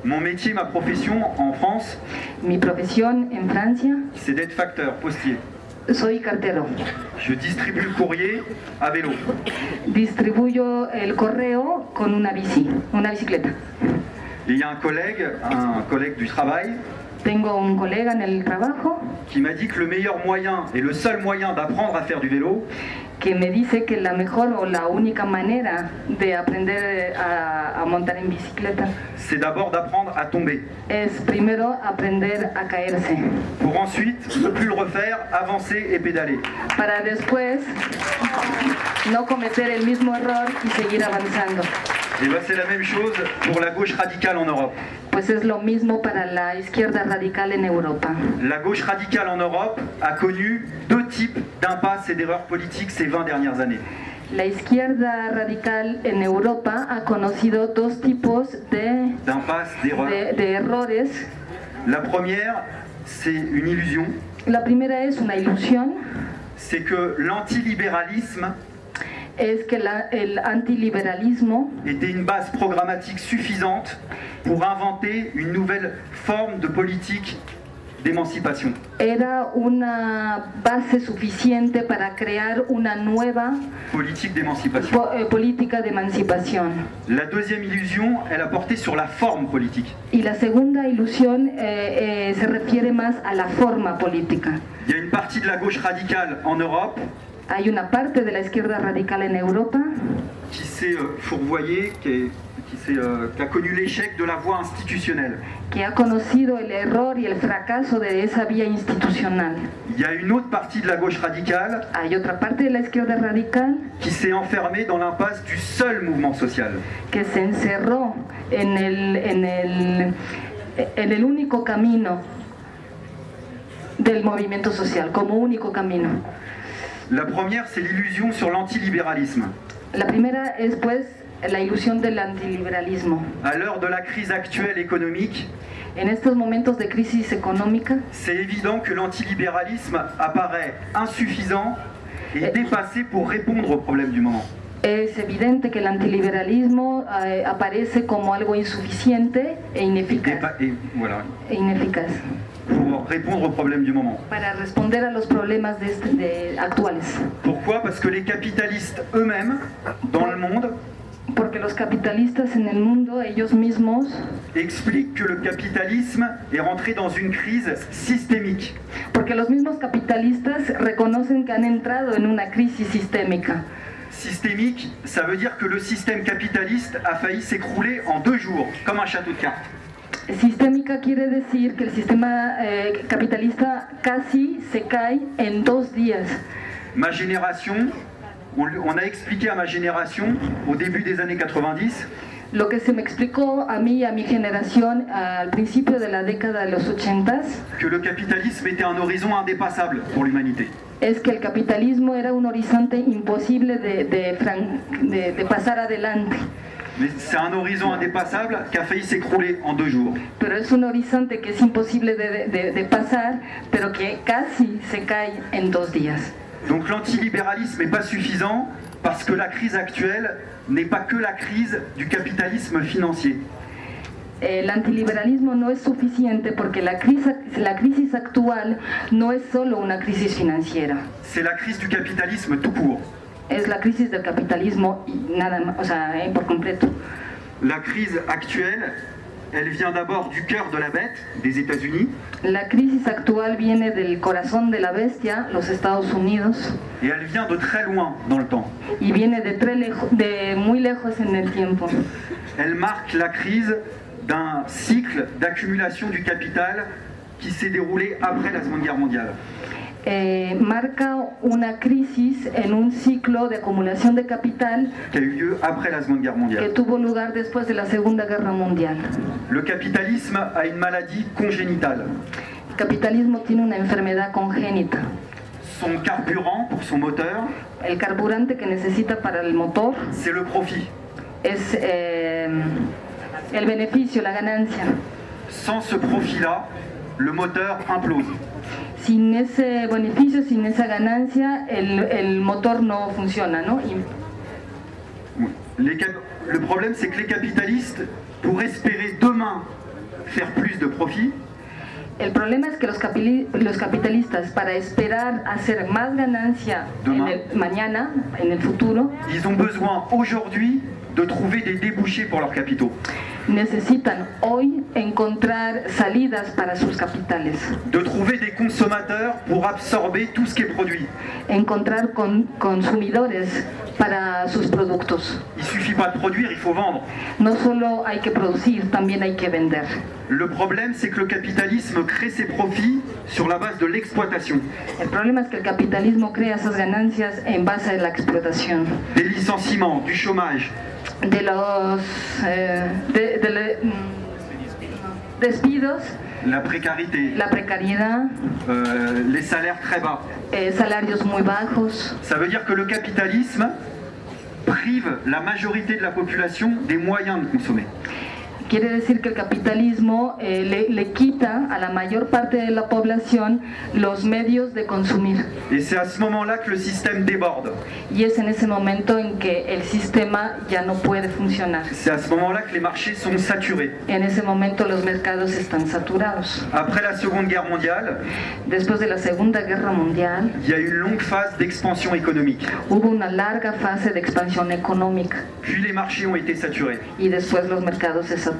Mon métier, ma profession en France, Mi profesión en Francia, c'est d'être facteur, postier. soy cartero. Je distribue le courrier à vélo. Distribuyo el correo con una bicicleta. Et il y a un collègue du travail, Tengo un colega en el trabajo qui m'a dit que le meilleur moyen et le seul moyen d'apprendre à faire du vélo, que me dice que la mejor o la única manera de aprender a montar en bicicleta c'est d'abord d'apprendre à tomber, es primero aprender a caerse, pour ensuite ne plus le refaire, avancer et pédaler. para después no cometer el mismo error y seguir avanzando. Et bien c'est la même chose pour la gauche radicale en Europe. Pues es lo mismo para la izquierda radical en Europa. La gauche radicale en Europe a connu deux types d'impasses et d'erreurs politiques ces 20 dernières années. La izquierda radical en Europa ha conocido dos tipos D'impasses, d'erreurs. de errores. La première, c'est une illusion. La primera es una ilusión, C'est que l'antilibéralisme es que el antiliberalismo était une base programmatique suffisante pour inventer une nouvelle forme de politique d'émancipation. era una base suficiente para crear una nueva Politique d'émancipation. política de emancipación. La deuxième illusion, elle a porté sur la forme politique. Y la segunda ilusión se refiere más a la forma política. Il y a une partie de la gauche radicale en Europe Hay una parte de la izquierda radical en Europa qui s'est fourvoyée, qui a connu l'échec de la voie institutionnelle. que ha conocido el error y el fracaso de esa vía institucional. Il y a une autre partie de la gauche radicale Hay otra parte de la izquierda radical qui s'est enfermée dans l'impasse du seul mouvement social. que se encerró en el único camino del movimiento social, como único camino. La première, c'est l'illusion sur l'antilibéralisme. La primera es pues la ilusión del antiliberalismo. À l'heure de la crise actuelle économique, En estos momentos de crisis económica c'est évident que l'antilibéralisme apparaît insuffisant et dépassé pour répondre aux problèmes du moment. es evidente que el antiliberalismo aparece como algo insuficiente e ineficaz, Voilà, ineficaz pour répondre aux problèmes du moment. para responder a los problemas actuales. Pourquoi? Parce que les capitalistes eux-mêmes, dans le monde, Porque los capitalistas en el mundo, ellos mismos, expliquent que le capitalisme est rentré dans une crise systémique. porque los mismos capitalistas reconocen que han entrado en una crisis sistémica. Systémique, ça veut dire que le système capitaliste a failli s'écrouler en 2 jours, comme un château de cartes. Sistémica quiere decir que el sistema capitalista casi se cae en 2 días. Ma génération, on a expliqué à ma génération, au début des années 90, Lo que se me explicó a mí y a mi generación al principio de la década de los 80s que le capitalisme était un horizon indépassable pour l'humanité. es que el capitalismo era un horizonte imposible de pasar adelante. Mais c'est un horizon indépassable qui a failli s'écrouler en 2 jours. Pero es un horizonte que es imposible de pasar, pero que casi se cae en 2 días. Donc l'antilibéralisme n'est pas suffisant parce que la crise actuelle n'est pas que la crise du capitalisme financier. El antiliberalismo no es suficiente porque la crisis actual no es solo una crisis financiera. C'est la crise du capitalisme tout court. Es la crisis del capitalismo y nada más, o sea, por completo. La crise actuelle, elle vient d'abord du cœur de la bête, des États-Unis, La crisis actual viene del corazón de la bestia, los Estados Unidos, et elle vient de très loin dans le temps. y viene de muy lejos en el tiempo. Elle marque la crise d'un cycle d'accumulation du capital qui s'est déroulé après la Seconde Guerre mondiale. Marca una crisis en un ciclo de acumulación de capital Qui a eu lieu après la Seconde Guerre que mondiale. tuvo lugar después de la Segunda Guerra Mundial. Le capitalisme a une maladie congénitale. El capitalismo tiene una enfermedad congénita. Son carburant pour son moteur, El carburante que necesita para el motor c'est le profit. es el beneficio, la ganancia. Sans ce profit-là, le moteur implose. Sin ese beneficio, sin esa ganancia, el motor no funciona, ¿no? Le problème, c'est que les capitalistes, pour espérer demain faire plus de profit, El problema es que los capitalistas, para esperar hacer más ganancia mañana, en el futuro, ils ont besoin aujourd'hui de trouver des débouchés pour leurs capitaux. Necesitan hoy encontrar salidas para sus capitales. De trouver des consommateurs pour absorber tout ce qui est produit. Encontrar consumidores para sus productos. Il ne suffit pas de produire, il faut vendre. No solo hay que producir, también hay que vender. Le problème, c'est que le capitalisme crée ses profits sur la base de l'exploitation. El problema es que el capitalismo crea esas ganancias en base a la explotación. Des licenciements, du chômage. De los despidos, la précarité, la precariedad, les salaires très bas. Salarios muy bajos. Ça veut dire que le capitalisme prive la majorité de la population des moyens de consommer. Quiere decir que el capitalismo le quita a la mayor parte de la población los medios de consumir. Et c'est à ce moment-là que le système déborde. Y es en ese momento en que el sistema ya no puede funcionar. C'est à ce moment-là que les marchés sont saturés. En ese momento los mercados están saturados. Après la Seconde Guerre mondiale, después de la Segunda Guerra Mundial, il y a eu une longue phase d'expansion économique. Hubo una larga fase de expansión económica. Puis les marchés ont été saturés. Y después los mercados se saturaron.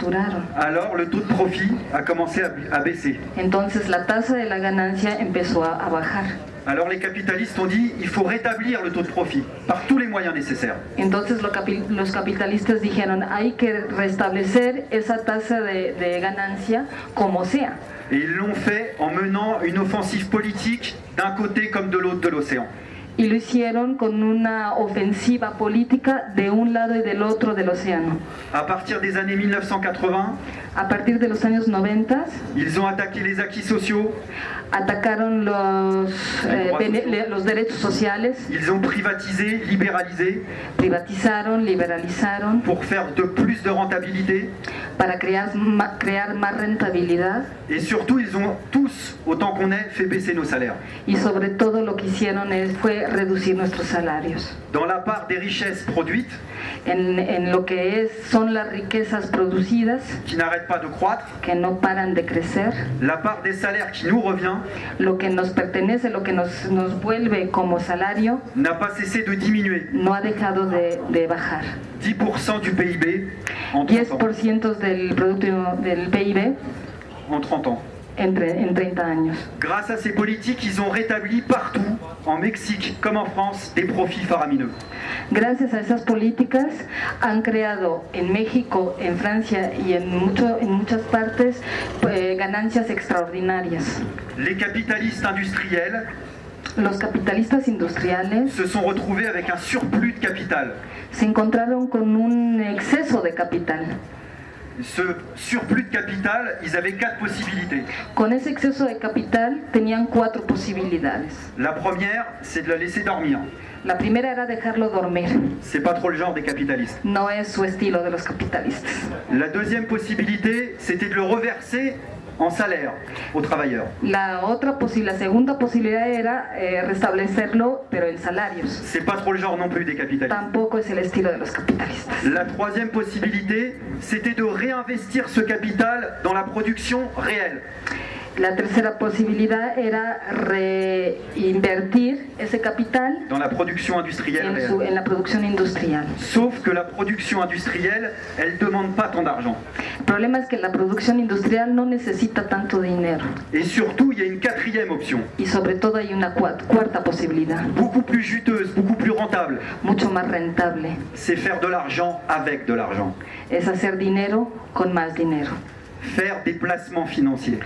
Alors le taux de profit a commencé à baisser. Entonces la tasa de la ganancia empezó a bajar. Alors les capitalistes ont dit il faut rétablir le taux de profit par tous les moyens nécessaires. Entonces los capitalistas dijeron hay que restablecer esa tasa de ganancia como sea. Et ils l'ont fait en menant une offensive politique d'un côté comme de l'autre de l'océan. Y lo hicieron con una ofensiva política de un lado y del otro del océano. À partir des années 1980, a partir de los años 90, ils ont attaqué les acquis sociaux. Atacaron los derechos sociales. Ils ont privatisé, libéralisé. Privatizaron, liberalizaron. Pour faire plus de rentabilité. Para crear más rentabilidad. Et surtout, ils ont tous, autant qu'on est, fait baisser nos salaires. Y sobre todo lo que hicieron fue reducir nuestros salarios. Dans la part des richesses produites. En lo que son las riquezas producidas. Qui n'arrêtent pas de croître. Que no paran de crecer. La part des salaires qui nous revient. Lo que nos pertenece, lo que nos vuelve como salario. N'a pas cessé de diminuer. No ha dejado de bajar. 10% du PIB en 30 ans. 10% del PIB en 30 ans. En 30 años. Grâce à ces politiques, ils ont rétabli partout, en Mexique comme en France, des profits faramineux. Gracias a esas políticas han creado en México, en Francia y en muchas partes ganancias extraordinarias. Les capitalistes industriels Los capitalistas industriales se sont retrouvés avec un surplus de capital. Se encontraron con un exceso de capital. Ce surplus de capital, ils avaient 4 possibilités. Con ese exceso de capital tenían 4 posibilidades. La première, c'est de la laisser dormir. La primera era dejarlo dormir. C'est pas trop le genre des capitalistes. No es su estilo de los capitalistas. La deuxième possibilité, c'était de le reverser en salaire aux travailleurs. La segunda posibilidad era restablecerlo, pero en salarios. C'est pas trop le genre non plus des capitalistes. Tampoco es el estilo de los capitalistas. La troisième possibilité, c'était de réinvestir ce capital dans la production réelle. La tercera posibilidad era reinvertir ese capital dans la production industrielle en la producción industrial. Sauf que la production industrielle, elle demande pas tant d'argent. El problema es que la producción industrial no necesita tanto dinero. Et surtout, il y a une quatrième option. Y sobre todo hay una cuarta posibilidad. Beaucoup plus juteuse, beaucoup plus rentable. Mucho más rentable. C'est faire de l'argent avec de l'argent. Es hacer dinero con más dinero. Faire des placements financiers.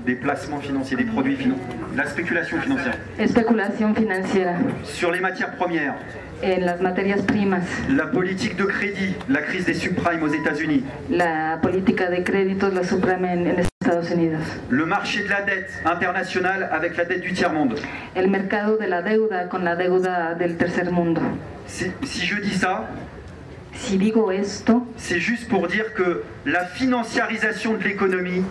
Des placements financiers, des produits financiers. La spéculation financière. Especulación financiera. Sur les matières premières. En las materias primas. La politique de crédit, la crise des subprimes aux États-Unis. La política de créditos, la subprime en Estados Unidos. Le marché de la dette internationale avec la dette du tiers-monde. El mercado de la deuda con la deuda del tercer mundo. Si je dis ça, si digo esto, c'est juste pour dire que la financiarisation de l'économie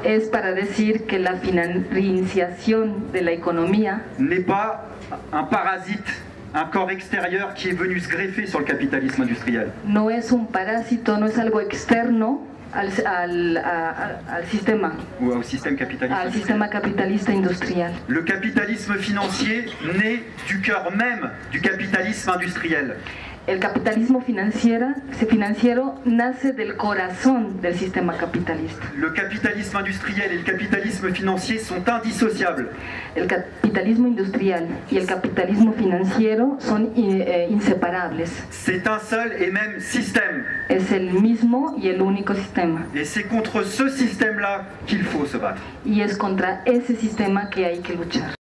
es para decir que la financiación de la economía n'est pas un parasite un corps extérieur qui est venu se greffer sur le capitalisme industriel. No es un parásito, no es algo externo al sistema, Ou au système capitaliste. al sistema capitalista industrial. Le capitalisme financier naît du cœur même du capitalisme industriel. El capitalismo financiero nace del corazón del sistema capitalista. Le capitalisme industriel et le capitalisme financier sont indissociables. El capitalismo industrial y el capitalismo financiero son inseparables. C'est un seul et même système. Es el mismo y el único sistema. Et c'est contre ce système-là qu'il faut se battre. Y es contra ese sistema que hay que luchar.